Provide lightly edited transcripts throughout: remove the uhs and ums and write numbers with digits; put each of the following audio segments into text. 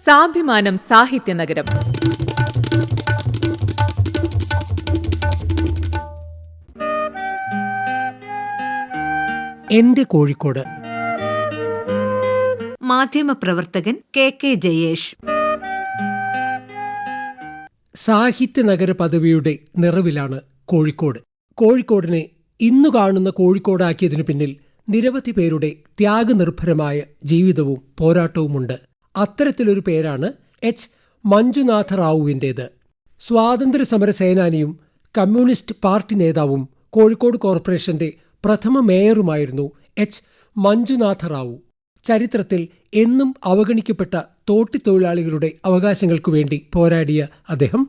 സാഭിമാനം സാഹിത്യനഗരം. എന്റെ കോഴിക്കോട്. മാധ്യമപ്രവർത്തകൻ കെ ജയേഷ്. സാഹിത്യനഗര പദവിയുടെ നിറവിലാണ് കോഴിക്കോട്. കോഴിക്കോടിനെ ഇന്നു കാണുന്ന കോഴിക്കോടാക്കിയതിനു പിന്നിൽ നിരവധി പേരുടെ ത്യാഗനിർഭരമായ ജീവിതവും പോരാട്ടവുമുണ്ട്. അത്തരത്തിലൊരു പേരാണ് എച്ച് മഞ്ജുനാഥ റാവുവിൻ്റേത്. സ്വാതന്ത്ര്യസമര സേനാനിയും കമ്മ്യൂണിസ്റ്റ് പാർട്ടി നേതാവും കോഴിക്കോട് കോർപ്പറേഷന്റെ പ്രഥമ മേയറുമായിരുന്നു എച്ച് മഞ്ജുനാഥ റാവു. ചരിത്രത്തിൽ എന്നും അവഗണിക്കപ്പെട്ട തോട്ടിത്തൊഴിലാളികളുടെ അവകാശങ്ങൾക്കു വേണ്ടി പോരാടിയ അദ്ദേഹം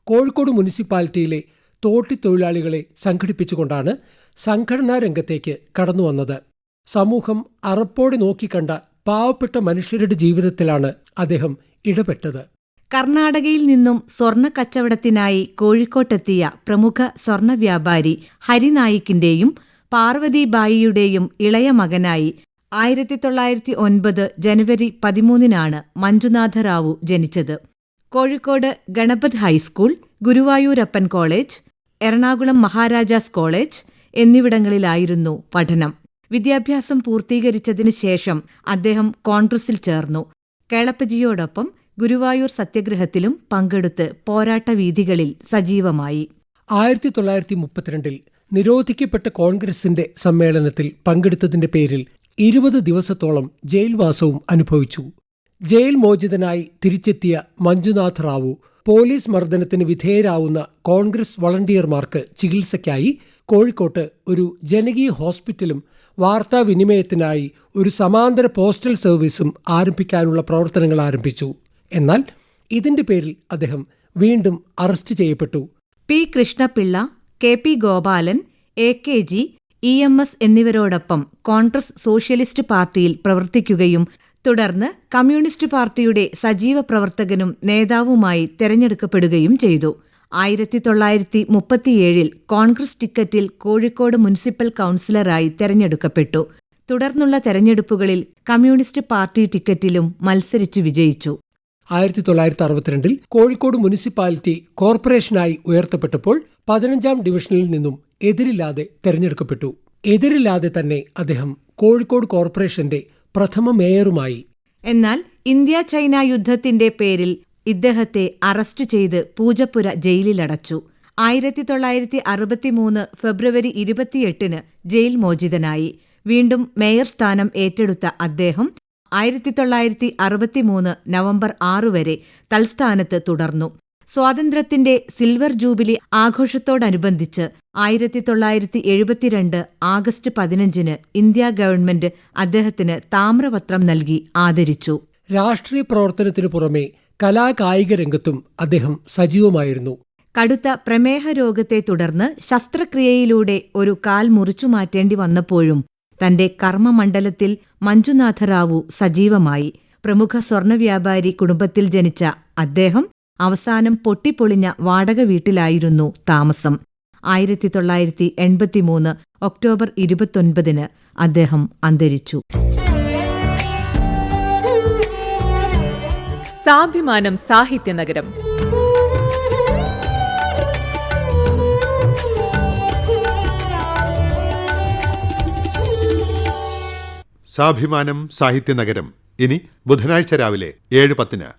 കോഴിക്കോട് മുനിസിപ്പാലിറ്റിയിലെ തോട്ടിത്തൊഴിലാളികളെ സംഘടിപ്പിച്ചുകൊണ്ടാണ് സംഘടനാ രംഗത്തേക്ക് കടന്നുവന്നത്. സമൂഹം അറപ്പോടെ നോക്കിക്കണ്ട പാവപ്പെട്ട മനുഷ്യരുടെ ജീവിതത്തിലാണ് അദ്ദേഹം ഇടപെട്ടത്. കർണാടകയിൽ നിന്നും സ്വർണ്ണ കച്ചവടത്തിനായി കോഴിക്കോട്ടെത്തിയ പ്രമുഖ സ്വർണ്ണ വ്യാപാരി ഹരിനായിക്കിന്റെയും പാർവതിബായിയുടെയും ഇളയ മകനായി 1909 ജനുവരി 13 മഞ്ജുനാഥ റാവു ജനിച്ചത്. Kozhikode Ganapat high school, Guruvayurappan college, Ernakulam Maharajas college എന്നിവിടങ്ങളിലായിരുന്നു പഠനം. വിദ്യാഭ്യാസം പൂർത്തീകരിച്ചതിനു ശേഷം അദ്ദേഹം കോൺഗ്രസിൽ ചേർന്നു. കേളപ്പജിയോടൊപ്പം ഗുരുവായൂർ സത്യഗ്രഹത്തിലും പങ്കെടുത്ത് പോരാട്ടവീഥികളിൽ സജീവമായി. 1932 നിരോധിക്കപ്പെട്ട കോൺഗ്രസിന്റെ സമ്മേളനത്തിൽ പങ്കെടുത്തതിന്റെ പേരിൽ 20 ദിവസത്തോളം ജയിൽവാസവും അനുഭവിച്ചു. ജയിൽ മോചിതനായി തിരിച്ചെത്തിയ മഞ്ജുനാഥ റാവു പോലീസ് മർദ്ദനത്തിന് വിധേയരാവുന്ന കോൺഗ്രസ് വളണ്ടിയർമാർക്ക് ചികിത്സയ്ക്കായി കോഴിക്കോട്ട് ഒരു ജനകീയ ഹോസ്പിറ്റലും വാർത്താവിനിമയത്തിനായി ഒരു സമാന്തര പോസ്റ്റൽ സർവീസും ആരംഭിക്കാനുള്ള പ്രവർത്തനങ്ങൾ ആരംഭിച്ചു. എന്നാൽ ഇതിന്റെ പേരിൽ അദ്ദേഹം വീണ്ടും അറസ്റ്റ് ചെയ്യപ്പെട്ടു. P Krishnapillai, K P Gopalan, AKG, EMS എന്നിവരോടൊപ്പം കോൺഗ്രസ് സോഷ്യലിസ്റ്റ് പാർട്ടിയിൽ പ്രവർത്തിക്കുകയും തുടർന്ന് കമ്മ്യൂണിസ്റ്റ് പാർട്ടിയുടെ സജീവ പ്രവർത്തകനും നേതാവുമായി തെരഞ്ഞെടുക്കപ്പെടുകയും ചെയ്തു. 1937 കോൺഗ്രസ് ടിക്കറ്റിൽ കോഴിക്കോട് മുനിസിപ്പൽ കൗൺസിലറായി തെരഞ്ഞെടുക്കപ്പെട്ടു. തുടർന്നുള്ള തെരഞ്ഞെടുപ്പുകളിൽ കമ്മ്യൂണിസ്റ്റ് പാർട്ടി ടിക്കറ്റിലും മത്സരിച്ചു വിജയിച്ചു. 1962 കോഴിക്കോട് മുനിസിപ്പാലിറ്റി കോർപ്പറേഷനായി ഉയർത്തപ്പെട്ടപ്പോൾ 15ാം ഡിവിഷനിൽ നിന്നും എതിരില്ലാതെ തെരഞ്ഞെടുക്കപ്പെട്ടു. എതിരില്ലാതെ തന്നെ അദ്ദേഹം കോഴിക്കോട് കോർപ്പറേഷന്റെ പ്രഥമ മേയറുമായി. എന്നാൽ ഇന്ത്യ ചൈന യുദ്ധത്തിന്റെ പേരിൽ ഇദ്ദേഹത്തെ അറസ്റ്റ് ചെയ്ത് പൂജപ്പുര ജയിലിലടച്ചു. 1963 ഫെബ്രുവരി 28 ജയിൽ മോചിതനായി. വീണ്ടും മേയർ സ്ഥാനം ഏറ്റെടുത്ത അദ്ദേഹം 1963 നവംബർ 6 വരെ തൽസ്ഥാനത്ത് തുടർന്നു. സ്വാതന്ത്ര്യത്തിന്റെ സിൽവർ ജൂബിലി ആഘോഷത്തോടനുബന്ധിച്ച് 1972 ആഗസ്റ്റ് 15 ഇന്ത്യാ ഗവൺമെന്റ് അദ്ദേഹത്തിന് താമ്രപത്രം നൽകി ആദരിച്ചു. രാഷ്ട്രീയ പ്രവർത്തനത്തിനു പുറമെ കലാകായിക രംഗത്തും അദ്ദേഹം സജീവമായിരുന്നു. കടുത്ത പ്രമേഹ രോഗത്തെ തുടർന്ന് ശസ്ത്രക്രിയയിലൂടെ ഒരു കാൽ മുറിച്ചുമാറ്റേണ്ടി വന്നപ്പോഴും തന്റെ കർമ്മമണ്ഡലത്തിൽ മഞ്ജുനാഥ റാവു സജീവമായി. പ്രമുഖ സ്വർണ്ണ വ്യാപാരി കുടുംബത്തിൽ ജനിച്ച അദ്ദേഹം അവസാനം പൊട്ടിപ്പൊളിഞ്ഞ വാടക വീട്ടിലായിരുന്നു താമസം. 1983 ഒക്ടോബർ 29 അദ്ദേഹം അന്തരിച്ചു. സാഭിമാനം സാഹിത്യനഗരം. സാഭിമാനം സാഹിത്യനഗരം ഇനി ബുധനാഴ്ച രാവിലെ 7:10.